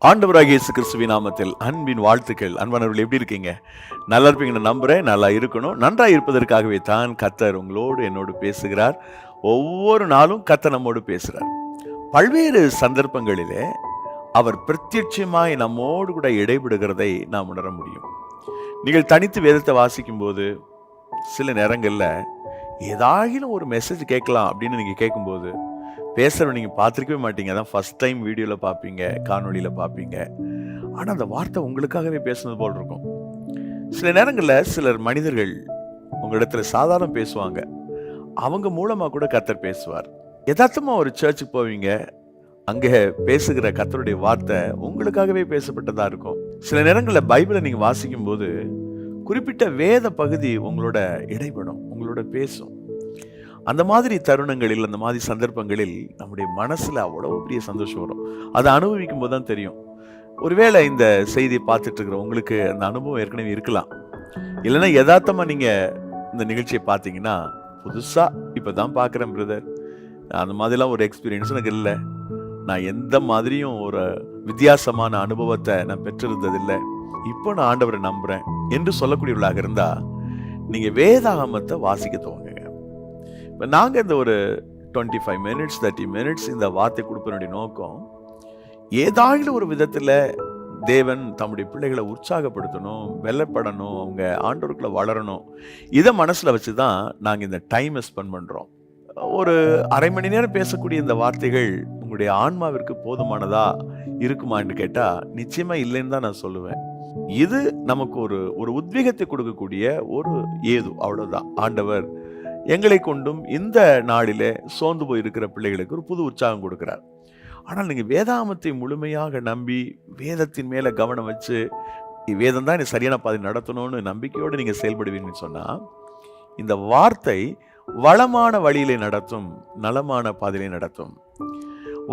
ஆண்டவராகிய இயேசு கிறிஸ்துவின் நாமத்தில் அன்பின் வாழ்த்துக்கள். அன்பானவர்கள், எப்படி இருக்கீங்க? நல்லா இருப்பீங்கன்னு நம்புறேன். நல்லா இருக்கணும். நன்றாக இருப்பதற்காகவே தான் கர்த்தர் உங்களோடு என்னோடு பேசுகிறார். ஒவ்வொரு நாளும் கர்த்தர் நம்மோடு பேசுகிறார். பல்வேறு சந்தர்ப்பங்களிலே அவர் பிரத்யட்சமாய் நம்மோடு கூட இடைபடுகிறதை நாம் உணர முடியும். நீங்கள் தனித்து வேதத்தை வாசிக்கும் போது சில நேரங்களில் ஏதாகிலும் ஒரு மெசேஜ் கேட்கலாம் அப்படின்னு நீங்கள் கேட்கும்போது பேசுகிறவங்க நீங்கள் பார்த்துருக்கவே மாட்டீங்க. அதான் ஃபஸ்ட் டைம் வீடியோவில் பார்ப்பீங்க, காணொலியில் பார்ப்பீங்க. ஆனால் அந்த வார்த்தை உங்களுக்காகவே பேசுனது போல் இருக்கும். சில நேரங்களில் சிலர் மனிதர்கள் உங்களிடத்துல சாதாரண பேசுவாங்க, அவங்க மூலமாக கூட கர்த்தர் பேசுவார். யதார்த்தமாக ஒரு சர்ச்சுக்கு போவீங்க, அங்கே பேசுகிற கர்த்தருடைய வார்த்தை உங்களுக்காகவே பேசப்பட்டதாக இருக்கும். சில நேரங்களில் பைபிளை நீங்கள் வாசிக்கும் போது குறிப்பிட்ட வேத பகுதி உங்களோட இடைப்படும், உங்களோட பேசும். அந்த மாதிரி தருணங்களில், அந்த மாதிரி சந்தர்ப்பங்களில் நம்முடைய மனசில் அவ்வளோ பெரிய சந்தோஷம் வரும். அதை அனுபவிக்கும் போது தான் தெரியும். ஒருவேளை இந்த செய்தியை பார்த்துட்டு இருக்கிற உங்களுக்கு அந்த அனுபவம் ஏற்கனவே இருக்கலாம். இல்லைன்னா யதார்த்தமாக நீங்கள் இந்த நிகழ்ச்சியை பார்த்தீங்கன்னா, புதுசாக இப்போ தான் பார்க்குறேன் பிரதர், அந்த மாதிரிலாம் ஒரு எக்ஸ்பீரியன்ஸ் எனக்கு இல்லை, நான் எந்த மாதிரியும் ஒரு வித்தியாசமான அனுபவத்தை நான் பெற்றிருந்ததில்லை, இப்போ நான் ஆண்டவரை நம்புகிறேன் என்று சொல்லக்கூடியவர்களாக இருந்தால் நீங்கள் வேதாகமத்தை வாசிக்க துவங்குங்க. இப்போ நாங்கள் இந்த ஒரு 25 மினிட்ஸ் 30 மினிட்ஸ் இந்த வார்த்தை கொடுப்பதனுடைய நோக்கம், ஏதாயிலும் ஒரு விதத்தில் தேவன் தம்முடைய பிள்ளைகளை உற்சாகப்படுத்தணும், வெல்லப்படணும், அவங்க ஆண்டவருக்குள்ள வளரணும். இதை மனசில் வச்சு தான் நாங்கள் இந்த டைமை ஸ்பெண்ட் பண்ணுறோம். ஒரு அரை மணி நேரம் பேசக்கூடிய இந்த வார்த்தைகள் உங்களுடைய ஆன்மாவிற்கு போதுமானதா இருக்குமான்னு கேட்டால் நிச்சயமாக இல்லைன்னு தான் நான் சொல்லுவேன். இது நமக்கு ஒரு உத்வேகத்தை கொடுக்கக்கூடிய ஒரு ஏது, அவ்வளோதான். ஆண்டவர் எங்களை கொண்டும் இந்த நாளிலே சோர்ந்து போய் இருக்கிற பிள்ளைகளுக்கு ஒரு புது உற்சாகம் கொடுக்கிறார். ஆனால் நீங்கள் வேதாகமத்தை முழுமையாக நம்பி வேதத்தின் மேலே கவனம் வச்சு வேதம் தான் சரியான பாதை நடத்தணும்னு நம்பிக்கையோடு நீங்கள் செயல்படுவீங்கன்னு சொன்னால், இந்த வார்த்தை வளமான வழியிலே நடத்தும், நலமான பாதையிலே நடத்தும்.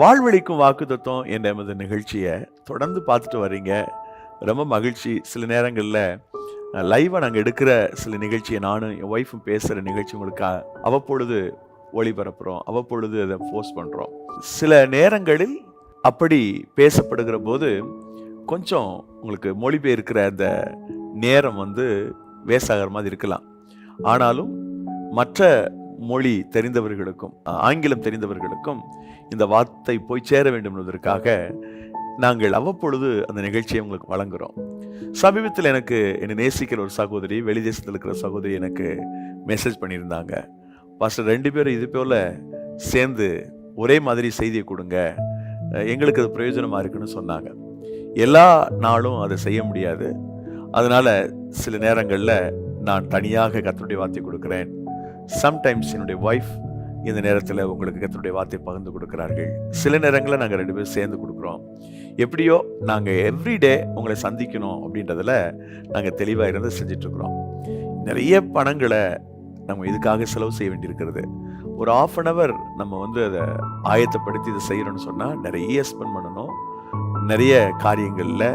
வாழ்வழிக்கும் வாக்குத்தத்தம் என்ற எமது நிகழ்ச்சியை தொடர்ந்து பார்த்துட்டு வர்றீங்க. ரொம்ப மகிழ்ச்சி. சில நேரங்களில் லைவாக நாங்கள் எடுக்கிற சில நிகழ்ச்சியை நானும் என் ஒய்ஃபும் பேசுகிற நிகழ்ச்சி உங்களுக்கு அவ்வப்பொழுது ஒளிபரப்புகிறோம், அவ்வப்பொழுது அதை போஸ்ட் பண்ணுறோம். சில நேரங்களில் அப்படி பேசப்படுகிற போது கொஞ்சம் உங்களுக்கு மொழிபெயர்க்கிற அந்த நேரம் வேஸ்டாகிற மாதிரி இருக்கலாம். ஆனாலும் மற்ற மொழி தெரிந்தவர்களுக்கும் ஆங்கிலம் தெரிந்தவர்களுக்கும் இந்த வார்த்தை போய் சேர வேண்டும் என்பதற்காக நாங்கள் அவ்வப்பொழுது அந்த நிகழ்ச்சியை உங்களுக்கு வழங்குகிறோம். சமீபத்தில் என்னை நேசிக்கிற ஒரு சகோதரி, வெளிதேசத்தில் இருக்கிற சகோதரி எனக்கு மெசேஜ் பண்ணியிருந்தாங்க. பாஸ்டர், 2 பேரும் இது போல் சேர்ந்து ஒரே மாதிரி செய்தியை கொடுங்க, எங்களுக்கு அது பிரயோஜனமாக இருக்குன்னு சொன்னாங்க. எல்லா நாளும் அதை செய்ய முடியாது. அதனால் சில நேரங்களில் நான் தனியாக கர்த்தருடைய வார்த்தை கொடுக்குறேன். சம்டைம்ஸ் என்னுடைய ஒய்ஃப் இந்த நேரத்தில் உங்களுக்கு கர்த்தருடைய வார்த்தை பகிர்ந்து கொடுக்குறார்கள். சில நேரங்களில் நாங்கள் 2 பேரும் சேர்ந்து கொடுக்குறோம். எப்படியோ நாங்கள் எவ்ரிடே உங்களை சந்திக்கணும் அப்படின்றதில் நாங்கள் தெளிவாக இருந்து செஞ்சிட்ருக்குறோம். நிறைய பணங்களை நம்ம இதுக்காக செலவு செய்ய வேண்டியிருக்கிறது. ஒரு 1/2 hour நம்ம அதை ஆயத்தப்படுத்தி இதை செய்யணும்னு சொன்னால் நிறைய ஸ்பெண்ட் பண்ணணும், நிறைய காரியங்களில்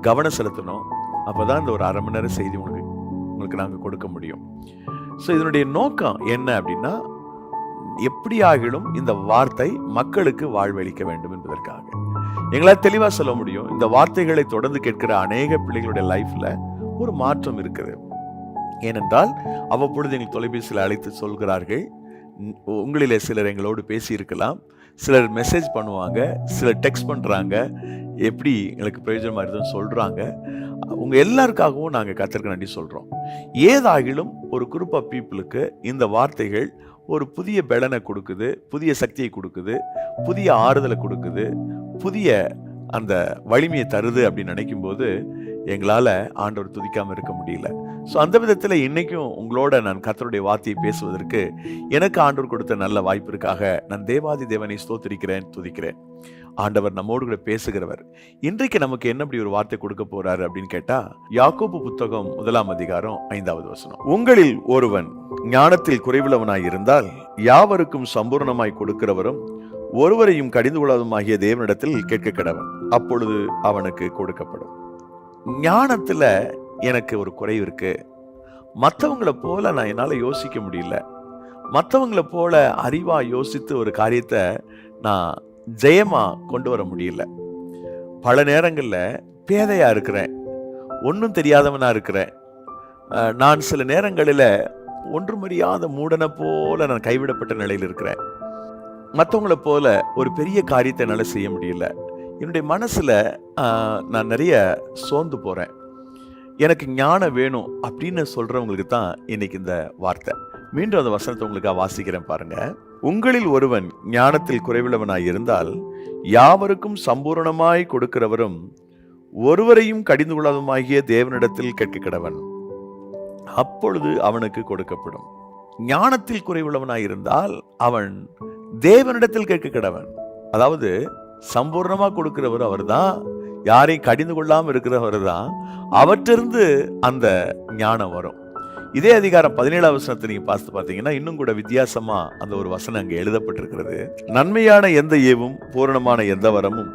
கவனம் செலுத்தணும். அப்போ தான் இந்த ஒரு 1/2 மணி நேரம் செய்தி உங்களுக்கு நாங்கள் கொடுக்க முடியும். ஸோ இதனுடைய நோக்கம் என்ன அப்படின்னா, எப்படியாகிலும் இந்த வார்த்தை மக்களுக்கு வாழ்வளிக்க வேண்டும் என்பதற்காக. எங்களால் தெளிவாக சொல்ல முடியும், இந்த வார்த்தைகளை தொடர்ந்து கேட்கிற அநேக பிள்ளைகளுடைய லைஃப்ல ஒரு மாற்றம் இருக்குது. ஏனென்றால் அவ்வப்பொழுது எங்கள் தொலைபேசியில் அழைத்து சொல்கிறார்கள். உங்களிலே சிலர் எங்களோடு பேசி இருக்கலாம், சிலர் மெசேஜ் பண்ணுவாங்க, சிலர் டெக்ஸ்ட் பண்ணுறாங்க, எப்படி எங்களுக்கு பிரயோஜனமாக இருக்குதுன்னு சொல்கிறாங்க. உங்கள் எல்லாருக்காகவும் நாங்கள் கர்த்தருக்கு நன்றி சொல்கிறோம். ஏதாகிலும் ஒரு குரூப் ஆஃப் பீப்புளுக்கு இந்த வார்த்தைகள் ஒரு புதிய பலனை கொடுக்குது, புதிய சக்தியை கொடுக்குது, புதிய ஆறுதலை கொடுக்குது, புதிய அந்த வலிமையை தருது அப்படின்னு நினைக்கும் போது எங்களால் ஆண்டவர் துதிக்காமல் இருக்க முடியல. ஸோ அந்த விதத்தில் இன்றைக்கும் உங்களோட நான் கர்த்தருடைய வார்த்தையை பேசுவதற்கு எனக்கு ஆண்டவர் கொடுத்த நல்ல வாய்ப்பிற்காக நான் தேவாதி தேவனை ஸ்தோத்திரிக்கிறேன், துதிக்கிறேன். ஆண்டவர் நம்மோடு கூட பேசுகிறவர். இன்றைக்கு நமக்கு என்ன அப்படி ஒரு வார்த்தை கொடுக்க போறாரு அப்படின்னு கேட்டா, யாக்கோபு புத்தகம் 1 அதிகாரம் 5வது வசனம். உங்களில் ஒருவன் ஞானத்தில் குறைவுள்ளவனாய் இருந்தால் யாவருக்கும் சம்பூர்ணமாய் கொடுக்கிறவரும் ஒருவரையும் கடிந்து கொள்ளாதமாகிய தேவனிடத்தில் கேட்க கடவன், அப்பொழுது அவனுக்கு கொடுக்கப்படும். ஞானத்துல எனக்கு ஒரு குறைவு இருக்கு, மற்றவங்களை போல நான் என்னால் யோசிக்க முடியல, மற்றவங்களை போல அறிவா யோசித்து ஒரு காரியத்தை நான் ஜெயமா கொண்டு வர முடியல. பல நேரங்கள்ல பேதையா இருக்கிறேன், ஒன்றும் தெரியாதவனா இருக்கிறேன். நான் சில நேரங்களில் ஒன்றுமறியாத மூடனை போல நான் கைவிடப்பட்ட நிலையில் இருக்கிறேன். மற்றவங்கள போல ஒரு பெரிய காரியத்தை என்னால் செய்ய முடியல. என்னுடைய மனசுல நான் நிறைய சோர்ந்து போறேன். எனக்கு ஞானம் வேணும் அப்படின்னு சொல்றவங்களுக்கு தான் இன்னைக்கு இந்த வார்த்தை. மீண்டும் அந்த வசனத்தை உங்களுக்காக வாசிக்கிறேன் பாருங்க. உங்களில் ஒருவன் ஞானத்தில் குறைவுள்ளவனாய் இருந்தால் யாவருக்கும் சம்பூரணமாய் கொடுக்கிறவரும் ஒருவரையும் கடிந்து கொள்ளாதவருமாகிய தேவனிடத்தில் கேட்க கடவன், அப்பொழுது அவனுக்கு கொடுக்கப்படும். ஞானத்தில் குறைவுள்ளவனாய் இருந்தால் அவன் தேவனிடத்தில் கேட்க கடவன். அதாவது சம்பூர்ணமா கொடுக்கிறவர் அவர் தான், யாரையும் கடிந்து கொள்ளாம இருக்கிறவர் தான். அவற்றிருந்து அந்த ஞானம் வரும். இதே அதிகாரம் 17 வசனத்தை நீங்க பார்த்தீங்கன்னா இன்னும் கூட வித்தியாசமா அந்த ஒரு வசனம் அங்கே எழுதப்பட்டிருக்கிறது. நன்மையான எந்த ஏவும் பூரணமான எந்த வரமும்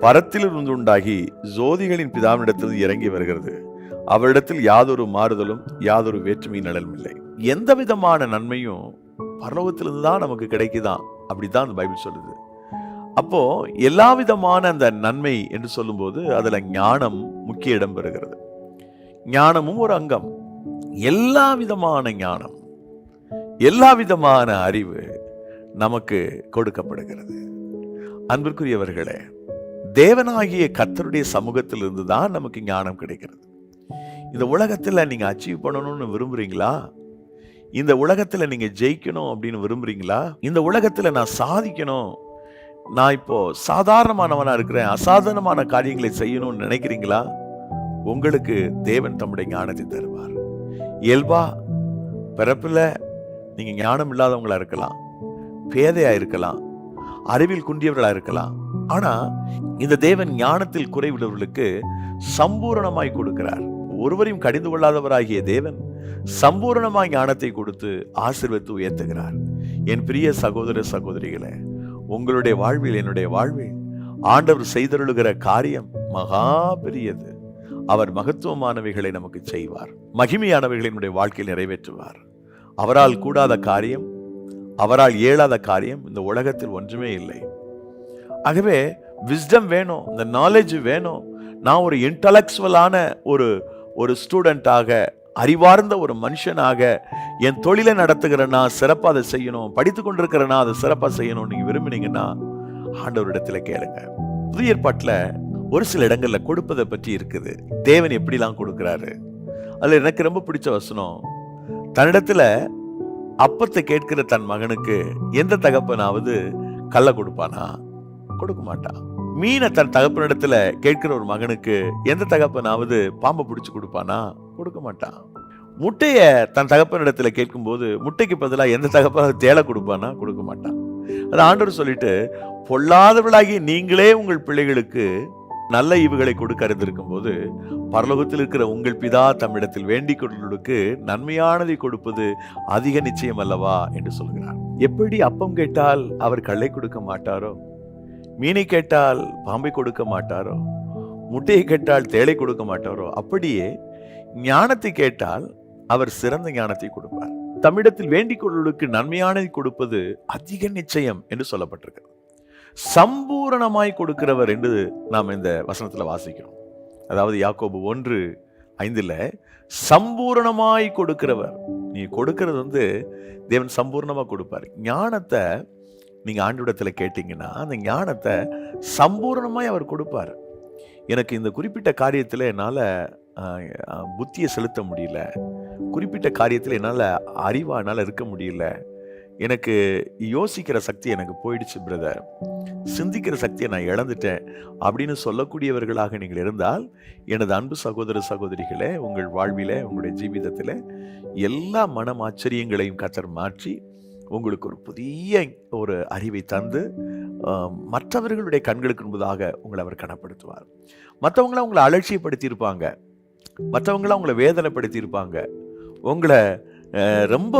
பரத்திலிருந்து உண்டாகி ஜோதிகளின் பிதாவினிடத்திலிருந்து இறங்கி வருகிறது. அவரிடத்தில் யாதொரு மாறுதலும் யாதொரு வேற்றுமையும் நிழலும் இல்லை. எந்த விதமான நன்மையும் பரலோகத்திலிருந்து தான் நமக்கு கிடைக்குதான், அப்படிதான் அந்த பைபிள் சொல்லுது. அப்போ எல்லா விதமான அந்த நன்மை என்று சொல்லும்போது அதுல ஞானம் முக்கிய இடம் பெறுகிறது. ஞானமும் ஒரு அங்கம். எல்லா விதமான ஞானம், எல்லா விதமான அறிவு நமக்கு கொடுக்கப்படுகிறது. அன்பிற்குரியவர்களே, தேவனாகிய கர்த்தருடைய சமூகத்தில் இருந்து தான் நமக்கு ஞானம் கிடைக்கிறது. இந்த உலகத்துல நீங்க அச்சீவ் பண்ணணும்னு விரும்புறீங்களா? இந்த உலகத்துல நீங்க ஜெயிக்கணும் அப்படின்னு விரும்புறீங்களா? இந்த உலகத்துல நான் சாதிக்கணும், நான் இப்போ சாதாரணமானவனா இருக்கிறேன், அசாதாரணமான காரியங்களை செய்யணும்னு நினைக்கிறீங்களா? உங்களுக்கு தேவன் தம்முடைய ஞானத்தை தருவார். இயல்பா பிறப்புல நீங்க ஞானம் இல்லாதவங்களா இருக்கலாம், பேதையா இருக்கலாம், அறிவில் குன்றியவர்களா இருக்கலாம். ஆனா இந்த தேவன் ஞானத்தில் குறைவுள்ளவர்களுக்கு சம்பூரணமாய் கொடுக்கிறார். ஒருவரையும் கடிந்து கொள்ளாதவராகிய தேவன் சம்பூரணமாய் ஞானத்தை கொடுத்து ஆசீர்வதித்து உயர்த்துகிறார். என் பிரிய சகோதர சகோதரிகளே, உங்களுடைய வாழ்வில் என்னுடைய வாழ்வில் ஆண்டவர் செய்தருளுகிற காரியம் மகா பெரியது. அவர் மகத்துவமானவைகளை நமக்கு செய்வார், மகிமையானவைகளை நம்முடைய வாழ்க்கையில் நிறைவேற்றுவார். அவரால் கூடாத காரியம், அவரால் இயலாத காரியம் இந்த உலகத்தில் ஒன்றுமே இல்லை. ஆகவே விஸ்டம் வேணும், இந்த நாலேஜ் வேணும். நான் ஒரு இன்டலெக்சுவலான ஒரு ஸ்டூடெண்டாக, அறிவார்ந்த ஒரு மனுஷனாக என் தொழிலை நடத்துகிறேன்னா சிறப்பாக அதை செய்யணும், படித்து கொண்டிருக்கிறேன்னா அதை சிறப்பாக செய்யணும் நீங்க விரும்பினீங்கன்னா ஆண்டவரிடத்துல கேளுங்க. புதிய ஏற்பாட்டில் ஒரு சில இடங்கள்ல கொடுப்பதை பற்றி இருக்குது. தேவன் எப்படிலாம் கொடுக்கிறாரு. அதுல எனக்கு ரொம்ப பிடிச்ச வசனம், தன்னிடத்துல அப்பத்தை கேட்கிற தன் மகனுக்கு எந்த தகப்பனாவது கல்லை கொடுப்பானா? கொடுக்க மாட்டான். மீனை தன் தகப்பனிடத்துல கேட்கிற ஒரு மகனுக்கு எந்த தகப்பனாவது பாம்பை பிடிச்சு கொடுப்பானா? கொடுக்க மாட்டான். முட்டைய தன் தகப்பனிடத்துல கேட்கும் போது முட்டைக்கு பதிலாக எந்த தகப்பனாவது தேளை கொடுப்பானா? கொடுக்க மாட்டான். அது ஆண்டவர் சொல்லிட்டு, பொல்லாதவர்களாகி நீங்களே உங்கள் பிள்ளைகளுக்கு நல்ல ஈவுகளை கொடுக்க அறிந்திருக்கும் போது பரலோகத்தில் இருக்கிற உங்கள் பிதா தம்மிடத்தில் வேண்டிக் கொள்வர்களுக்கு நன்மையானதை கொடுப்பது அதிக நிச்சயம் அல்லவா என்று சொல்கிறார். எப்படி அப்பம் கேட்டால் அவர் கல்லை கொடுக்க மாட்டாரோ, மீனை கேட்டால் பாம்பை கொடுக்க மாட்டாரோ, முட்டையை கேட்டால் தேளை கொடுக்க மாட்டாரோ, அப்படியே ஞானத்தை கேட்டால் அவர் சிறந்த ஞானத்தை கொடுப்பார். தம்மிடத்தில் வேண்டிக் கொள்வர்களுக்கு நன்மையானதை கொடுப்பது அதிக நிச்சயம் என்று சொல்லப்பட்டிருக்கிறது. சம்பூரணமாய் கொடுக்கிறவர் என்று நாம் இந்த வசனத்துல வாசிக்கிறோம். அதாவது யாக்கோபு 1:5 சம்பூரணமாய் கொடுக்கிறவர். நீ கொடுக்கிறது தேவன் சம்பூர்ணமா கொடுப்பார். ஞானத்தை நீங்க ஆண்டவரிடத்துல கேட்டீங்கன்னா அந்த ஞானத்தை சம்பூரணமாய் அவர் கொடுப்பார். எனக்கு இந்த குறிப்பிட்ட காரியத்துல என்னால புத்தியை செலுத்த முடியல, குறிப்பிட்ட காரியத்துல என்னால அறிவா என்னால இருக்க முடியல, எனக்கு யோசிக்கிற சக்தி எனக்கு போயிடுச்சு பிரதர், சிந்திக்கிற சக்தியை நான் இழந்துட்டேன் அப்படின்னு சொல்லக்கூடியவர்களாக நீங்கள் இருந்தால், எனது அன்பு சகோதர சகோதரிகளே, உங்கள் வாழ்வில உங்களுடைய ஜீவிதத்தில் எல்லா மனம் ஆச்சரியங்களையும் கர்த்தர் மாற்றி உங்களுக்கு ஒரு புதிய ஒரு அறிவை தந்து மற்றவர்களுடைய கண்களுக்கு முன்பதாக உங்களை அவர் கனப்படுத்துவார். மற்றவங்கள உங்களை அலட்சியப்படுத்தி இருப்பாங்க, மற்றவங்கள உங்களை வேதனைப்படுத்தி இருப்பாங்க, உங்களை ரொம்ப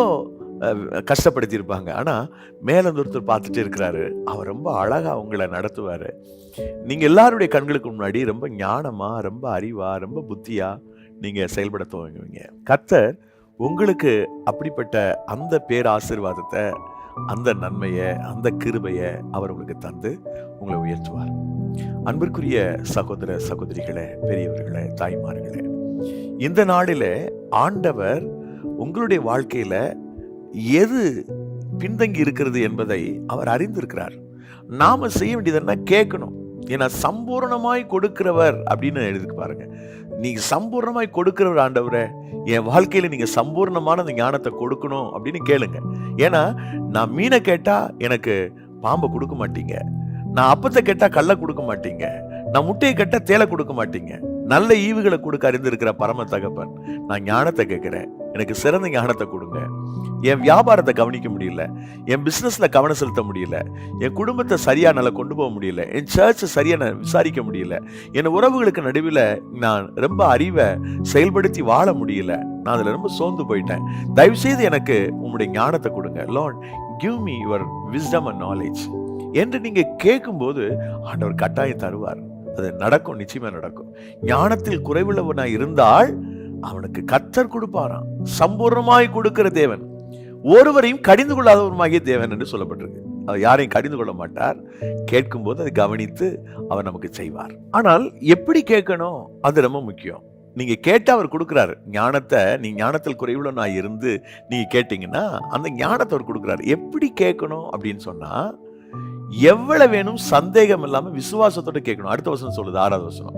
கஷ்டப்படுத்தி இருப்பாங்க. ஆனால் மேலே ஒருத்தர் பார்த்துட்டு இருக்கிறாரு, அவர் ரொம்ப அழகாக உங்களை நடத்துவார். நீங்கள் எல்லாருடைய கண்களுக்கு முன்னாடி ரொம்ப ஞானமாக, ரொம்ப அறிவாக, ரொம்ப புத்தியாக நீங்கள் செயல்பட துவங்குவீங்க. கர்த்தர் உங்களுக்கு அப்படிப்பட்ட அந்த பேர் ஆசீர்வாதத்தை, அந்த நன்மையை, அந்த கிருபையை அவர் உங்களுக்கு தந்து உங்களை உயர்த்துவார். அன்பிற்குரிய சகோதர சகோதரிகளே, பெரியவர்களே, தாய்மார்களே, இந்த நாளிலே ஆண்டவர் உங்களுடைய வாழ்க்கையில எது பின்தங்கி இருக்கிறது என்பதை அவர் அறிந்திருக்கிறார். நாம செய்ய வேண்டியது என்ன? கேட்கணும். ஏன்னா சம்பூர்ணமாய் கொடுக்கிறவர் அப்படின்னு எழுதிக்கு பாருங்க. நீங்க சம்பூர்ணமாய் கொடுக்கிறவர் ஆண்டவரே, என் வாழ்க்கையில நீங்க சம்பூர்ணமான அந்த ஞானத்தை கொடுக்கணும் அப்படின்னு கேளுங்க. ஏன்னா நான் மீனை கேட்டா எனக்கு பாம்பை கொடுக்க மாட்டீங்க, நான் அப்பத்தை கேட்டா கல்லை கொடுக்க மாட்டீங்க, நான் முட்டையை கேட்டா தேலை கொடுக்க மாட்டீங்க. நல்ல ஈவுகளை கொடுக்க அறிந்திருக்கிற பரம தகப்பன், நான் ஞானத்தை கேட்கிறேன், எனக்கு சிறந்த ஞானத்தை கொடுங்க. என் வியாபாரத்தை கவனிக்க முடியல, என் பிசினஸ்ல கவனம் செலுத்த முடியல, என் குடும்பத்தை சரியா நல்லா கொண்டு போக முடியல, என் சர்ச்சை சரியா நான் விசாரிக்க முடியல, என் உறவுகளுக்கு நடுவில் நான் ரொம்ப அறிவை செயல்படுத்தி வாழ முடியல, நான் அதுல ரொம்ப சோர்ந்து போயிட்டேன், தயவு செய்து எனக்கு உங்களுடைய ஞானத்தை கொடுங்க. Lord, give me your wisdom and knowledge என்று நீங்க கேட்கும்போது ஆண்டவர் கட்டாயம் தருவார். அது நடக்கும், நிச்சயமா நடக்கும். ஞானத்தில் குறைவுள்ளவனாய் இருந்தால் அவனுக்கு கர்த்தர் கொடுப்பாராம். சம்பூர்ணமாய் கொடுக்கிற தேவன், ஒருவரையும் கடிந்து கொள்ளாதவருமாகிய தேவன் என்று சொல்லப்பட்டிருக்கு. அவர் யாரையும் கடிந்து கொள்ள மாட்டார். கேட்கும் போது அதை கவனித்து அவர் நமக்கு செய்வார். ஆனால் எப்படி கேட்கணும், அது ரொம்ப முக்கியம். நீங்க கேட்டா அவர் கொடுக்கிறாரு ஞானத்தை. நீங்க ஞானத்தில் குறைவுள்ளவனாய் இருந்து நீங்க கேட்டீங்கன்னா அந்த ஞானத்தை அவர் கொடுக்கிறாரு. எப்படி கேட்கணும் அப்படின்னு சொன்னா, எவ்வளவு வேணும் சந்தேகம் இல்லாம விசுவாசத்தோட கேட்கணும். அடுத்த வசனம் சொல்லுது, 6வது வசனம்,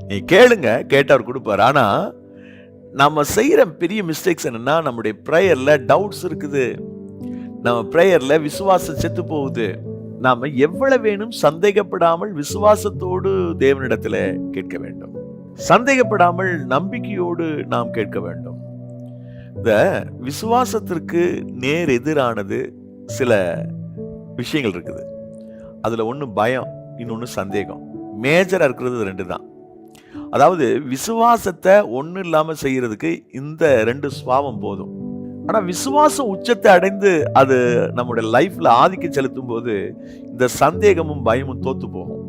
நீ கேளுங்க, கேட்டா அவர் கொடுப்பாரு. ஆனா நம்ம செய்யற பெரிய மிஸ்டேக்ஸ் என்னன்னா, நம்முடைய பிரேயர்ல டவுட்ஸ் இருக்குது, நம்ம பிரேயர்ல விசுவாசம் செத்து போகுது. நாம எவ்வளவு வேணும் சந்தேகப்படாமல் விசுவாசத்தோடு தேவனிடத்துல கேட்க வேண்டும். சந்தேகப்படாமல் நம்பிக்கையோடு நாம் கேட்க வேண்டும். இந்த விசுவாசத்திற்கு நேர் எதிரானது சில விஷயங்கள் இருக்குது. அதுல ஒண்ணு பயம், இன்னொன்னு சந்தேகம். மேஜரா இருக்கிறது 2 தான். அதாவது விசுவாசத்தை ஒண்ணு இல்லாம செய்யறதுக்கு இந்த 2 சுபாவம் போதும். ஆனா விசுவாசம் உச்சத்தை அடைந்து அது நம்முடைய லைஃப்ல ஆதிக்கம் செலுத்தும் போது இந்த சந்தேகமும் பயமும் தோத்து போகும்.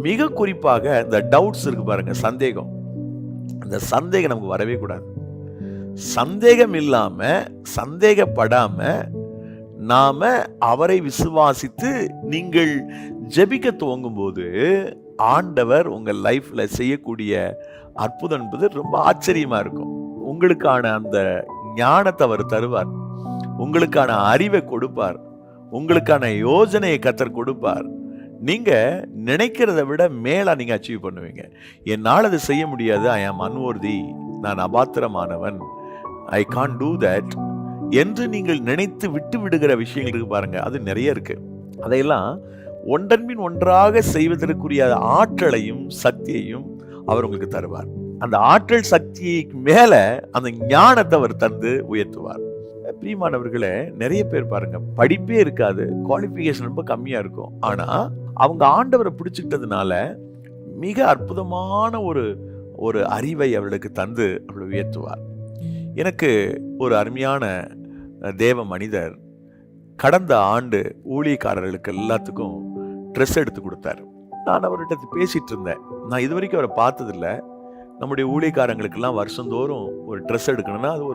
மிக குறிப்பாக இந்த டவுட்ஸ் இருக்கு பாருங்க, சந்தேகம். அந்த சந்தேகம் நமக்கு வரவே கூடாது. சந்தேகம் இல்லாம, சந்தேகப்படாம நாம அவரை விசுவாசித்து நீங்கள் ஜெபிக்க துவங்கும் போது ஆண்டவர் உங்க லைஃப்ல செய்யக்கூடிய அற்புதம் என்பது ரொம்ப ஆச்சரியமா இருக்கும். உங்களுக்கான அந்த ஞானத்தை அவர் தருவார், உங்களுக்கான அறிவை கொடுப்பார், உங்களுக்கான யோஜனையை கர்த்தர் கொடுப்பார். நீங்க நினைக்கிறத விட மேலா நீங்க அச்சீவ் பண்ணுவீங்க. என்னால் அதை செய்ய முடியாது, ஐ ஆம் அன்வொர்தி, நான் அபாத்திரமானவன், ஐ கான்ட் டூ தட் என்று நீங்கள் நினைத்து விட்டு விடுகிற விஷயங்கள் இருக்கு பாருங்க, அது நிறைய இருக்கு. அதையெல்லாம் ஒன்றன்பின் ஒன்றாக செய்வதற்குரிய ஆற்றலையும் சக்தியையும் அவர் உங்களுக்கு தருவார். அந்த ஆற்றல் சக்திக்கு மேல அந்த ஞானத்தை அவர் தந்து உயர்த்துவார். பிரியமானவர்களே, நிறைய பேர் பாருங்க, படிப்பே இருக்காது, குவாலிஃபிகேஷன் ரொம்ப கம்மியா இருக்கும், ஆனா அவங்க ஆண்டவரை பிடிச்சிக்கிட்டதுனால மிக அற்புதமான ஒரு அறிவை அவர்களுக்கு தந்து அவளை உயர்த்துவார். எனக்கு ஒரு அருமையான தேவ மனிதர் கடந்த ஆண்டு ஊழியக்காரர்களுக்கு எல்லாத்துக்கும் ட்ரெஸ் எடுத்து கொடுத்தாரு. நான் அவர்கிட்ட பேசிட்டு இருந்தேன். நான் இது வரைக்கும் அவரை பார்த்ததில்லை. நம்முடைய ஊழியக்காரங்களுக்கெல்லாம் வருஷந்தோறும் ஒரு ட்ரெஸ் எடுக்கணும்னா அது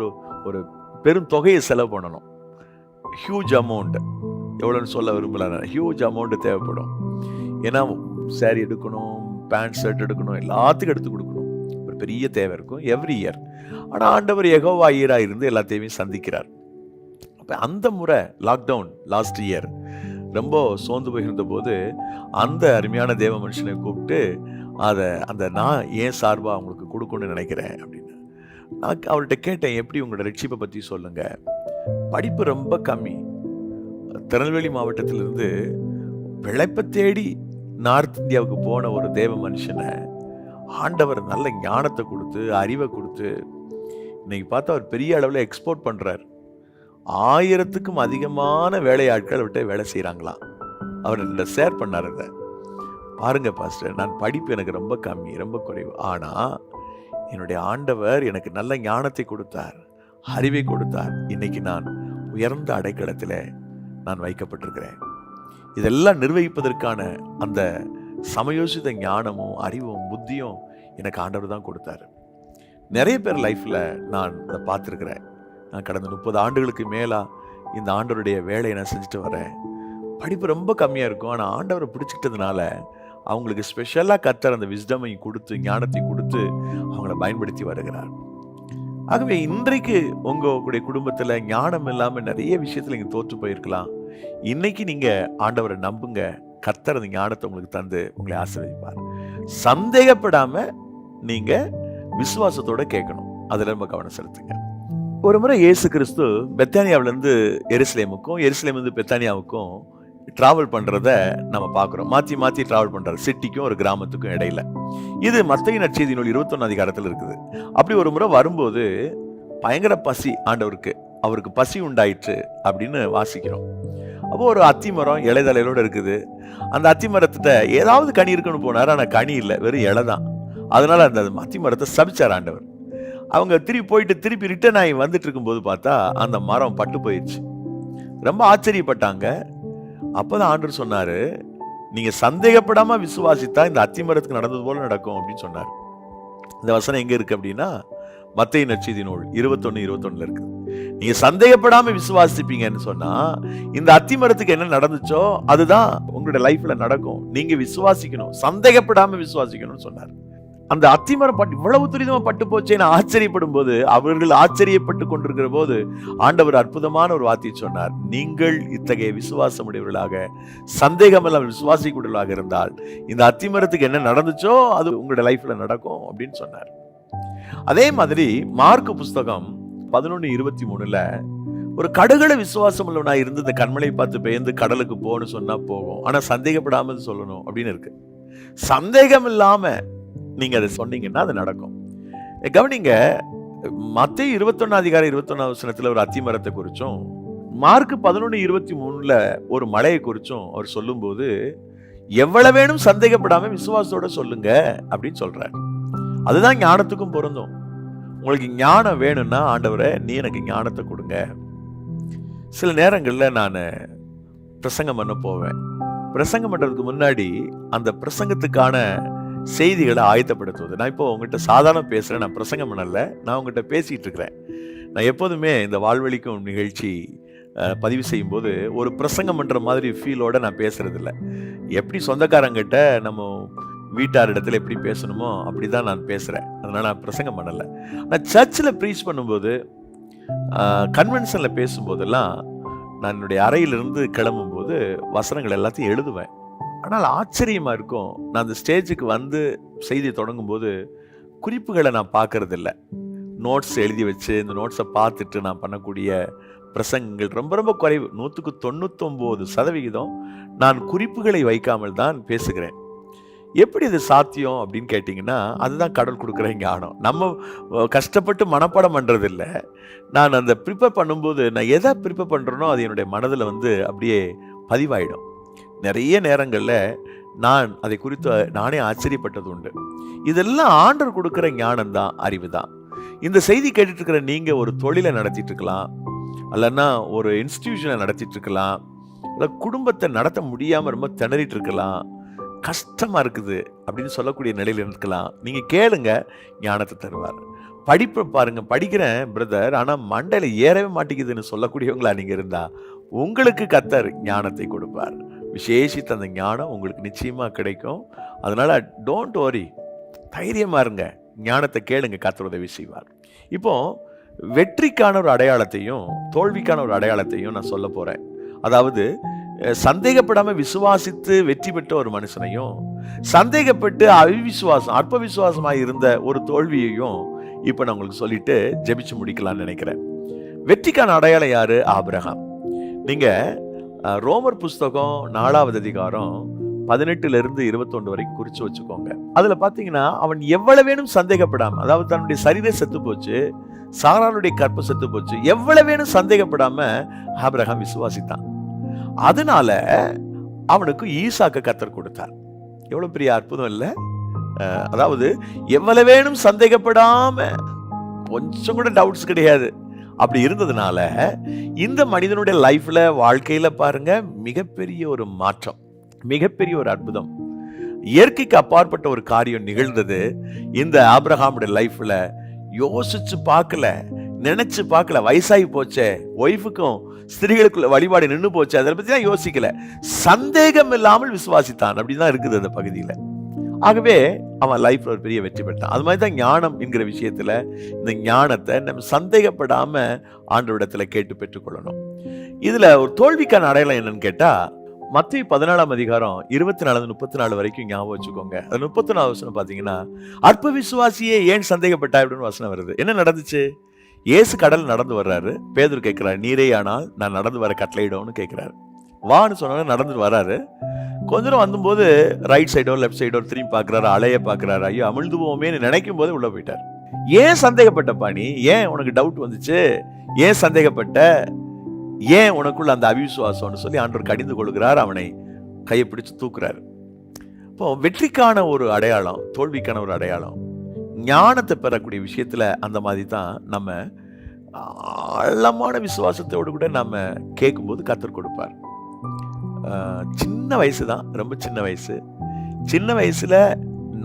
ஒரு பெரும் தொகையை செலவு பண்ணணும். ஹியூஜ் அமௌண்ட், எவ்வளோன்னு சொல்ல விரும்பல, ஹியூஜ் அமௌண்ட் தேவைப்படும். ஏன்னா சாரி எடுக்கணும், பேண்ட் ஷர்ட் எடுக்கணும், எல்லாத்துக்கும் எடுத்து கொடுக்கணும், ஒரு பெரிய தேவை இருக்கும் எவ்ரி இயர். ஆனால் ஆண்டவர் யெகோவா ஈராக இருந்து எல்லாத்தையுமே சந்திக்கிறார். அப்போ அந்த முறை லாக்டவுன் லாஸ்ட் இயர் ரொம்ப சோர்ந்து போயிருந்த போது அந்த அருமையான தேவ மனுஷனை கூப்பிட்டு அந்த நான் ஏன் சார்பாக அவங்களுக்கு கொடுக்கணும்னு நினைக்கிறேன் அப்படின்னு நான் அவர்கிட்ட கேட்டேன், எப்படி உங்களோட ரட்சிப்பை பற்றி சொல்லுங்க. படிப்பு ரொம்ப கம்மி, திருநெல்வேலி மாவட்டத்திலிருந்து பிழைப்பை தேடி நார்த் இந்தியாவுக்கு போன ஒரு தேவ மனுஷனை ஆண்டவர் நல்ல ஞானத்தை கொடுத்து அறிவை கொடுத்து இன்னைக்கு பார்த்தா அவர் பெரிய அளவில் எக்ஸ்போர்ட் பண்ணுறார். 1000க்கும் அதிகமான வேலையாட்கள் அவர்கிட்ட வேலை செய்கிறாங்களாம். அவர் ஷேர் பண்ணார். அதை பாருங்க பாஸ்டர், நான் படிப்பு எனக்கு ரொம்ப கம்மி, ரொம்ப குறைவு, ஆனால் என்னுடைய ஆண்டவர் எனக்கு நல்ல ஞானத்தை கொடுத்தார், அறிவை கொடுத்தார். இன்னைக்கு நான் உயர்ந்த அடைக்கலத்தில் நான் வைக்கப்பட்டிருக்கிறேன். இதெல்லாம் நிர்வகிப்பதற்கான அந்த சமயோசித ஞானமும் அறிவும் புத்தியும் எனக்கு ஆண்டவர் தான் கொடுத்தாரு. நிறைய பேர் லைஃப்பில் நான் அதை பார்த்துருக்கிறேன். நான் கடந்த 30 ஆண்டுகளுக்கு மேலா இந்த ஆண்டவருடைய வேலையை நான் செஞ்சுட்டு வரேன். படிப்பு ரொம்ப கம்மியாக இருக்கும், ஆனால் ஆண்டவரை பிடிச்சிக்கிட்டதுனால அவங்களுக்கு ஸ்பெஷலாக கர்த்தர் அந்த விஸ்டமையும் கொடுத்து ஞானத்தையும் கொடுத்து அவங்கள பயன்படுத்தி வருகிறார். ஆகவே இன்றைக்கு உங்களுடைய குடும்பத்தில் ஞானம் இல்லாமல் நிறைய விஷயத்தில் நீங்கள் தோற்று போயிருக்கலாம். இன்னைக்கு நீங்கள் ஆண்டவரை நம்புங்க, கர்த்தர் அந்த ஞானத்தை உங்களுக்கு தந்து உங்களை ஆசீர்வதிப்பார். சந்தேகப்படாமல் நீங்கள் விசுவாசத்தோட கேட்கணும், அதில் ரொம்ப கவனம் செலுத்துங்க. ஒரு முறை இயேசு கிறிஸ்து பெத்தானியாவிலேருந்து எருசலேமுக்கும் எருசலேமிலிருந்து பெத்தானியாவுக்கும் டிராவல் பண்ணுறத நம்ம பார்க்குறோம். மாற்றி மாற்றி டிராவல் பண்ணுறாரு, சிட்டிக்கும் ஒரு கிராமத்துக்கும் இடையில. இது மத்தேயு நற்செய்தி நூல் 21 அதிகாரத்தில் இருக்குது. அப்படி ஒரு முறை வரும்போது பயங்கர பசி ஆண்டவருக்கு, அவருக்கு பசி உண்டாயிற்று அப்படின்னு வாசிக்கிறோம். அப்போ ஒரு அத்திமரம் இலைதலையோடு இருக்குது. அந்த அத்திமரத்திட்ட ஏதாவது கனி இருக்குன்னு போனார், ஆனால் கனி இல்லை, வெறும் இலை தான். அதனால அந்த அத்திமரத்தை சபிச்சார் ஆண்டவர். அவங்க திருப்பி ரிட்டர்ன் ஆகி வந்துட்டு இருக்கும்போது பார்த்தா அந்த மரம் பட்டு போயிடுச்சு. ரொம்ப ஆச்சரியப்பட்டாங்க. அப்போதான் ஆண்டவர் சொன்னாரு, நீங்க சந்தேகப்படாம விசுவாசித்தா இந்த அத்திமரத்துக்கு நடந்தது போல நடக்கும் அப்படின்னு சொன்னார். இந்த வசனம் எங்க இருக்கு அப்படின்னா மத்தேயு நற்செய்தி நூல் 21:21 இருக்கு. நீங்க சந்தேகப்படாம விசுவாசிப்பீங்கன்னு சொன்னா இந்த அத்திமரத்துக்கு என்ன நடந்துச்சோ அதுதான் உங்களுடைய லைஃப்ல நடக்கும். நீங்க விசுவாசிக்கணும், சந்தேகப்படாம விசுவாசிக்கணும்னு சொன்னார். அந்த அத்திமரம் இவ்வளவு துரிதமா பட்டு போச்சேன்னு ஆச்சரியப்படும் போது, அவர்கள் ஆச்சரியப்பட்டு கொண்டிருக்கிற போது ஆண்டவர் அற்புதமான ஒரு வார்த்தையை சொன்னார். நீங்கள் இத்தகைய விசுவாசம் உடையவர்களாக சந்தேகம் எல்லாம் விசுவாசிக்கூடியவர்களாக இருந்தால் இந்த அத்திமரத்துக்கு என்ன நடந்துச்சோ அது உங்களுடைய லைஃப்ல நடக்கும் அப்படின்னு சொன்னார். அதே மாதிரி மார்க்கு புஸ்தகம் 11:23 ஒரு கடுகள விசுவாசம் உள்ளவனா இருந்து இந்த கண்மலை பார்த்து பெயர்ந்து கடலுக்கு போன்னு சொன்னா போகும், ஆனா சந்தேகப்படாம சொல்லணும் அப்படின்னு இருக்கு. சந்தேகம் இல்லாம நீங்க அதை சொன்னீங்கன்னா அது நடக்கும். கவனிங்க, மத்தேயு 21 அதிகாரம் 21 வசனத்துல ஒரு அத்திமரத்தை குறிச்சும் மார்க் 11:23 ஒரு மலையை குறிச்சும் அவர் சொல்லும் போது எவ்வளவு வேணும் சந்தேகப்படாம விசுவாசத்தோட சொல்லுங்க அப்படின்னு சொல்றாரு. அதுதான் ஞானத்துக்கும் பொருந்தும். உங்களுக்கு ஞானம் வேணும்னா ஆண்டவரே நீ எனக்கு ஞானத்தை கொடுங்க. சில நேரங்கள்ல நான் பிரசங்கம் பண்ண போவேன். பிரசங்கம் பண்றதுக்கு முன்னாடி அந்த பிரசங்கத்துக்கான செய்திகளை ஆயத்தப்படுத்துவது. நான் இப்போ உங்ககிட்ட சாதாரண பேசுறேன், நான் பிரசங்கம் பண்ணல, நான் உங்ககிட்ட பேசிட்டு இருக்கிறேன். நான் எப்போதுமே இந்த வாழ்வழிக்கும் நிகழ்ச்சி பதிவு செய்யும் போது ஒரு பிரசங்கம் பண்ற மாதிரி ஃபீலோட நான் பேசுறது இல்லை. எப்படி சொந்தக்காரங்கிட்ட நம்ம வீட்டார் இடத்துல எப்படி பேசணுமோ அப்படிதான் நான் பேசுறேன். அதனால நான் பிரசங்கம் பண்ணல. நான் சர்ச்சில் ப்ரீச் பண்ணும்போது, கன்வென்ஷன்ல பேசும்போதெல்லாம் நான் என்னுடைய அறையிலிருந்து கிளம்பும்போது வசனங்கள் எல்லாத்தையும் எழுதுவேன். ஆனால் ஆச்சரியமா இருக்கும், நான் அந்த ஸ்டேஜுக்கு வந்து செய்தி தொடங்கும் போது குறிப்புகளை நான் பார்க்கறது இல்லை. நோட்ஸ் எழுதி வச்சு இந்த நோட்ஸை பார்த்துட்டு நான் பண்ணக்கூடிய பிரசங்கங்கள் ரொம்ப ரொம்ப குறைவு. 99% நான் குறிப்புகளை வைக்காமல் தான் பேசுகிறேன். எப்படி இது சாத்தியம் அப்படின்னு கேட்டிங்கன்னா, அதுதான் கடவுள் கொடுக்குற ஞானம். நம்ம கஷ்டப்பட்டு மனப்பாடம் பண்ணுறது இல்லை. நான் அந்த ப்ரிப்பேர் பண்ணும்போது நான் எதை ப்ரிப்பேர் பண்ணுறேனோ அது என்னுடைய மனதில் வந்து அப்படியே பதிவாயிடும். நிறைய நேரங்களில் நான் அதை குறித்து நானே ஆச்சரியப்பட்டது உண்டு. இதெல்லாம் ஆண்டவர் கொடுக்குற ஞானம் தான், அறிவு தான். இந்த செய்தி கேட்டுட்டு இருக்கிற நீங்கள் ஒரு தொழிலை நடத்திட்டு இருக்கலாம், அல்லன்னா ஒரு இன்ஸ்டிடியூஷனை நடத்திட்டு இருக்கலாம், இல்லை குடும்பத்தை நடத்த முடியாமல் ரொம்ப திணறிட்டு இருக்கலாம், கஷ்டமாக இருக்குது அப்படின்னு சொல்லக்கூடிய நிலையில் இருக்கலாம். நீங்கள் கேளுங்க, ஞானத்தை தருவார். படிப்பை பாருங்க, படிக்கிறேன் பிரதர் ஆனால் மண்டையில் ஏறவே மாட்டேங்குதுன்னு சொல்லக்கூடியவங்களா நீங்கள் இருந்தால் உங்களுக்கு கர்த்தர் ஞானத்தை கொடுப்பார். விசேஷித்த அந்த ஞானம் உங்களுக்கு நிச்சயமாக கிடைக்கும். அதனால டோன்ட் வரி, தைரியமாக இருங்க, ஞானத்தை கேளுங்க, கர்த்தர் உதவி செய்வார். இப்போ வெற்றிக்கான ஒரு அடையாளத்தையும் தோல்விக்கான ஒரு அடையாளத்தையும் நான் சொல்ல போகிறேன். அதாவது சந்தேகப்படாமல் விசுவாசித்து வெற்றி பெற்ற ஒரு மனுஷனையும், சந்தேகப்பட்டு அற்ப விசுவாசமாக இருந்த ஒரு தோல்வியையும் இப்போ நான் உங்களுக்கு சொல்லிட்டு ஜெபிச்சு முடிக்கலாம்னு நினைக்கிறேன். வெற்றிக்கான அடையாளம் யாரு? ஆபிரகாம். நீங்கள் ரோமர் புஸ்தகம் 4வது அதிகாரம் 18 - 21 வரைக்கும் குறிச்சு வச்சுக்கோங்க. அதில் பார்த்தீங்கன்னா அவன் எவ்வளவு வேணும் சந்தேகப்படாமல், அதாவது தன்னுடைய சரீரம் செத்து போச்சு, சாராளுடைய கற்பை செத்து போச்சு, எவ்வளவு வேணும் சந்தேகப்படாம ஆபிரகாம் விசுவாசித்தான். அதனால அவனுக்கு ஈசாக்க கர்த்தர் கொடுத்தார். எவ்வளவு பெரிய அற்புதம் இல்லை? அதாவது எவ்வளவு வேணும் சந்தேகப்படாம, கொஞ்சம் கூட டவுட்ஸ் கிடையாது. அப்படி இருந்ததுனால இந்த மனிதனுடைய லைஃப்ல வாழ்க்கையில பாருங்க மிகப்பெரிய ஒரு மாற்றம், மிகப்பெரிய ஒரு அற்புதம், இயற்கைக்கு அப்பாற்பட்ட ஒரு காரியம் நிகழ்ந்தது இந்த ஆபிரகாமுடைய லைஃப்ல. யோசிச்சு பார்க்கல, நினைச்சு பார்க்கல. வயசாகி போச்சே, ஒய்ஃபுக்கும் ஸ்திரீகளுக்குள்ள வழிபாடு நின்று போச்சு, அதை பத்தி தான் யோசிக்கல. சந்தேகம் இல்லாமல் விசுவாசித்தான். அப்படிதான் இருக்குது அந்த பகுதியில. ஆகவே அவன் லைஃப்ல ஒரு பெரிய வெற்றி பெற்றான். அது மாதிரி தான் ஞானம் என்கிற விஷயத்துல இந்த ஞானத்தை நம்ம சந்தேகப்படாம ஆண்டவரிடத்துல கேட்டு பெற்றுக்கொள்ளணும். இதுல ஒரு தோல்விக்கான அடையாளம் என்னன்னு கேட்டா, மத்தேயு 14ஆம் அதிகாரம் 24-34 வரைக்கும் ஞாபகம் வச்சுக்கோங்க. அது 34 வசனம் பாத்தீங்கன்னா, அற்ப விசுவாசியே ஏன் சந்தேகப்பட்டாய் அப்படின்னு வசனம் வருது. என்ன நடந்துச்சு? இயேசு கடல் நடந்து வர்றாரு. பேதுரு கேட்கிறாரு, நீரே ஆனால் நான் நடந்து வர கட்டளையிடும்னு கேட்கிறாரு. வான்னு சொன்னாலும் நடந்து வர்றாரு. கொஞ்ச தூரம் வந்தபோது ரைட் சைடோ லெஃப்ட் சைடோ திரும்பி பார்க்குறாரு, அலைய பார்க்குறாரு. ஐயோ அமிழ்ந்து போவோமேன்னு நினைக்கும் போது உள்ள போயிட்டார். ஏன் சந்தேகப்பட்டப்பா நீ? ஏன் உனக்கு டவுட் வந்துச்சு? ஏன் சந்தேகப்பட்ட? ஏன் உனக்குள்ள அந்த அவிசுவாசம்னு சொல்லி ஆண்டவர் கடிந்து கொள்கிறார். அவனை கையை பிடிச்சு தூக்குறாரு. இப்போ வெற்றிக்கான ஒரு அடையாளம், தோல்விக்கான ஒரு அடையாளம். ஞானத்தை பெறக்கூடிய விஷயத்துல அந்த மாதிரி தான் நம்ம ஆழமான விசுவாசத்தோடு கூட நம்ம கேட்கும்போது கர்த்தர் கொடுப்பார். சின்ன வயசு தான், ரொம்ப சின்ன வயசு. சின்ன வயசுல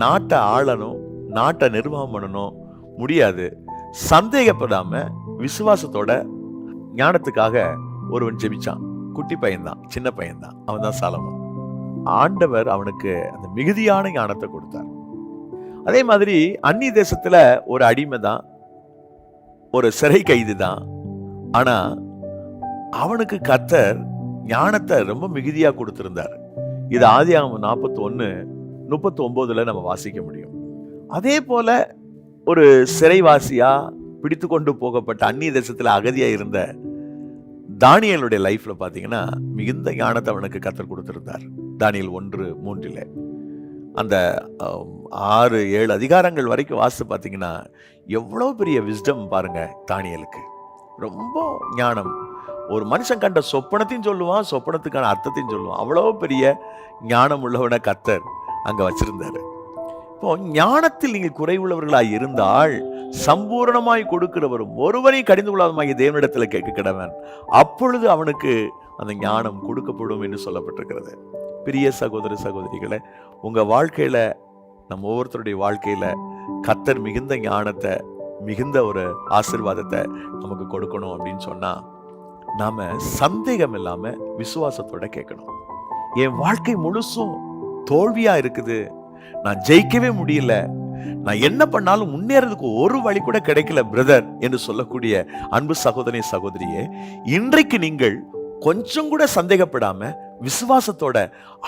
நாட்டை ஆளணும், நாட்டை நிர்வாகம் பண்ணணும் முடியாது. சந்தேகப்படாம விசுவாசத்தோட ஞானத்துக்காக ஒருவன் ஜெபிச்சான். குட்டி பையன்தான், சின்ன பையன்தான். அவன் தான் சாலமோன். ஆண்டவர் அவனுக்கு அந்த மிகுதியான ஞானத்தை கொடுத்தார். அதே மாதிரி அந்நிய தேசத்துல ஒரு அடிமை தான், ஒரு சிறை கைதி தான். ஆனா அவனுக்கு கர்த்தர் ஞானத்தை ரொம்ப மிகுதியா கொடுத்திருந்தார். இது ஆதியாகமம் 41:39 நம்ம வாசிக்க முடியும். அதே போல ஒரு சிறைவாசியா பிடித்து கொண்டு போகப்பட்ட அந்நிய தேசத்துல அகதியா இருந்த தானியேலுடைய லைஃப்ல பாத்தீங்கன்னா மிகுந்த ஞானத்தை அவனுக்கு கர்த்தர் கொடுத்திருந்தார். தானியேல் 1:3 அந்த 6-7 அதிகாரங்கள் வரைக்கும் வாசித்து பாத்தீங்கன்னா எவ்வளவு பெரிய விஸ்டம் பாருங்க தானியேலுக்கு. ரொம்ப ஞானம். ஒரு மனுஷன் கண்ட சொப்பனத்தையும் சொல்லுவான், சொப்பனத்துக்கான அர்த்தத்தையும் சொல்லுவான். அவ்வளோ பெரிய ஞானம் உள்ளவனை கர்த்தர் அங்க வச்சிருந்தாரு. இப்போ ஞானத்தில் நீங்கள் குறைவுள்ளவர்களாய் இருந்தால் சம்பூரணமாய் கொடுக்கிறவரும் ஒருவரையும் கடிந்து கொள்ளாதமாகிய தேவனிடத்துல கேட்க கடவன், அப்பொழுது அவனுக்கு அந்த ஞானம் கொடுக்கப்படும் என்று சொல்லப்பட்டிருக்கிறது. பிரிய சகோதர சகோதரிகளை, உங்க வாழ்க்கையில, நம்ம ஒவ்வொருத்தருடைய வாழ்க்கையில கர்த்தர் மிகுந்த ஞானத்தை, மிகுந்த ஒரு ஆசீர்வாதத்தை நமக்கு கொடுக்கணும் அப்படின்னு சொன்னா நாம சந்தேகம் இல்லாம விசுவாசத்தோட கேட்கணும். என் வாழ்க்கை முழுசும் தோல்வியா இருக்குது, நான் ஜெயிக்கவே முடியல, நான் என்ன பண்ணாலும் முன்னேறதுக்கு ஒரு வழி கூட கிடைக்கல பிரதர் என்று சொல்லக்கூடிய அன்பு சகோதரி சகோதரியே, இன்றைக்கு நீங்கள் கொஞ்சம் கூட சந்தேகப்படாம விசுவாசத்தோட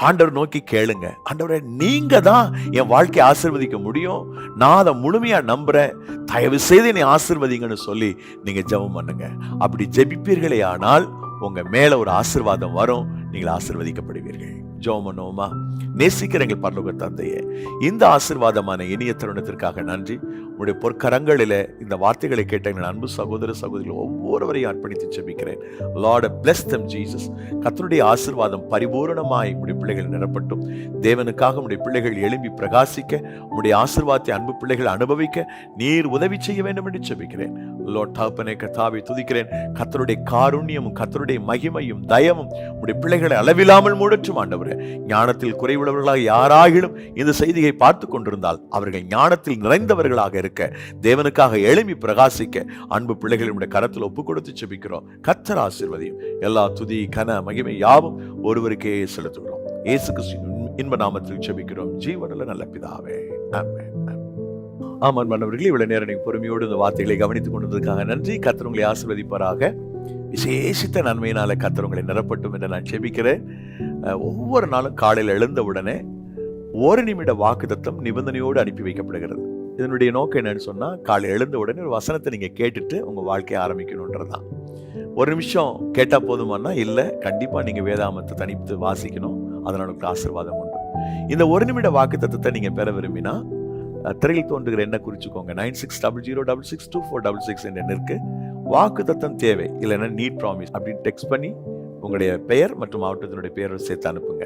ஆண்டவர் நோக்கி கேளுங்க. ஆண்டவரே, நீங்க தான் என் வாழ்க்கையை ஆசீர்வதிக்க முடியும், நான் அதை முழுமையா நம்புறேன், தயவு செய்து என்னை ஆசீர்வதிங்கன்னு சொல்லி நீங்க ஜெபம் பண்ணுங்க. அப்படி ஜெபிப்பீர்களே ஆனால் உங்க மேல ஒரு ஆசீர்வாதம் வரும், நீங்கள் ஆசீர்வதிக்கப்படுவீர்கள். ஜெபம் பண்ணுவோமா? நேசிக்கிற எங்கள் பரலோக தந்தையே, இந்த ஆசீர்வாதமான இனிய தருணத்திற்காக நன்றி. உங்களுடைய பொற்கரங்களிலே இந்த வார்த்தைகளை கேட்ட எங்கள் அன்பு சகோதர சகோதரிகள் ஒவ்வொருவரையும் அர்ப்பணித்து ஜெபிக்கிறேன். Lord, bless them Jesus. கர்த்தருடைய ஆசீர்வாதம் பரிபூரணமாய் உடைய பிள்ளைகள் நிரப்பட்டும். தேவனுக்காக உடைய பிள்ளைகள் எழும்பி பிரகாசிக்க, உடைய ஆசீர்வாதத்தை அன்பு பிள்ளைகள் அனுபவிக்க நீர் உதவி செய்ய வேண்டும் என்று ஜெபிக்கிறேன். லார்ட் தகப்பனே, கர்த்தாவை துதிக்கிறேன். கர்த்தருடைய காருண்யமும் கர்த்தருடைய மகிமையும் தயவும் உடைய பிள்ளைகளை அளவில்லாமல் மூடற்றும் ஆண்டவரே. ஞானத்தில் குறைவுள்ளவர்களாக யாராகிலும் இந்த செய்தியை பார்த்து கொண்டிருந்தால் அவர்கள் ஞானத்தில் நிறைந்தவர்களாக இருக்க, தேவனுக்காக எழும்பி பிரகாசிக்க அன்பு பிள்ளைகளுடைய கரத்தில் ஒப்பு கொடுத்து ஜெபிக்கிறோம். கர்த்தர் ஆசீர்வதியும். எல்லா துதி கன மகிமை யாவும் ஒருவருக்கே செலுத்துகிறோம். இயேசு கிறிஸ்துவின் இன்ப நாமத்தில் ஜெபிக்கிறோம் ஜீவனுள்ள நல்ல பிதாவே, ஆமென். ஆமாம் மாணவர்களே, இவ்வளவு நேரம் நீங்க பொறுமையோடு இந்த வார்த்தைகளை கவனித்துக் கொண்டதற்காக நன்றி. கர்த்தர் உங்களை ஆசீர்வதிப்பாராக. விசேஷித்த நன்மையினால கர்த்தர் உங்களை நிரப்பட்டும் என்று நான் ஜெபிக்கிறேன். ஒவ்வொரு நாளும் காலையில் எழுந்த உடனே 1 நிமிட வாக்குத்தத்தம் நிபந்தனையோடு அனுப்பி வைக்கப்படுகிறது. இதனுடைய நோக்கம் என்னன்னு சொன்னா, காலை எழுந்த உடனே ஒரு வசனத்தை நீங்க கேட்டுட்டு உங்க வாழ்க்கையை ஆரம்பிக்கணும்ன்றதுதான். 1 நிமிஷம் கேட்டா போதுமானா இல்ல, கண்டிப்பா நீங்க வேதாமத்தை தனித்து வாசிக்கணும். அதனால உங்களுக்கு ஆசீர்வாதம் உண்டு. இந்த 1 நிமிட வாக்குத்தத்தத்தை நீங்க பெற விரும்பினா திரையில் தோன்றுகிற எண்ணை குறிச்சுக்கோங்க. 9600662466 என்ற எண்ணிற்கு வாக்குத்தத்தம் தேவை, இல்லைன்னா நீட் ப்ராமிஸ் அப்படின்னு டெக்ஸ்ட் பண்ணி உங்களுடைய பெயர் மற்றும் மாவட்டத்தினுடைய பெயரை சேர்த்து அனுப்புங்க.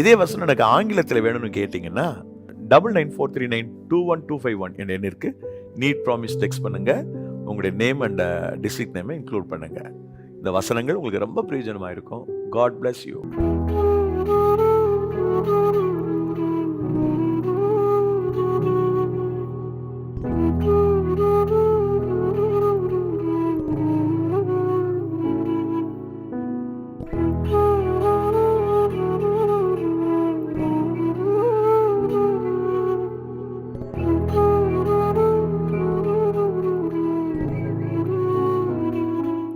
இதே வசனம் எனக்கு ஆங்கிலத்தில் வேணும்னு கேட்டீங்கன்னா 9943921251 என்ற எண்ணிற்கு நீட் ப்ராமிஸ் டெக்ஸ்ட் பண்ணுங்க. உங்களுடைய நேம் அண்ட் டிஸ்ட்ரிக்ட் நேமை இன்க்ளூட் பண்ணுங்க. இந்த வசனங்கள் உங்களுக்கு ரொம்ப பிரயோஜனமா இருக்கும். God bless you.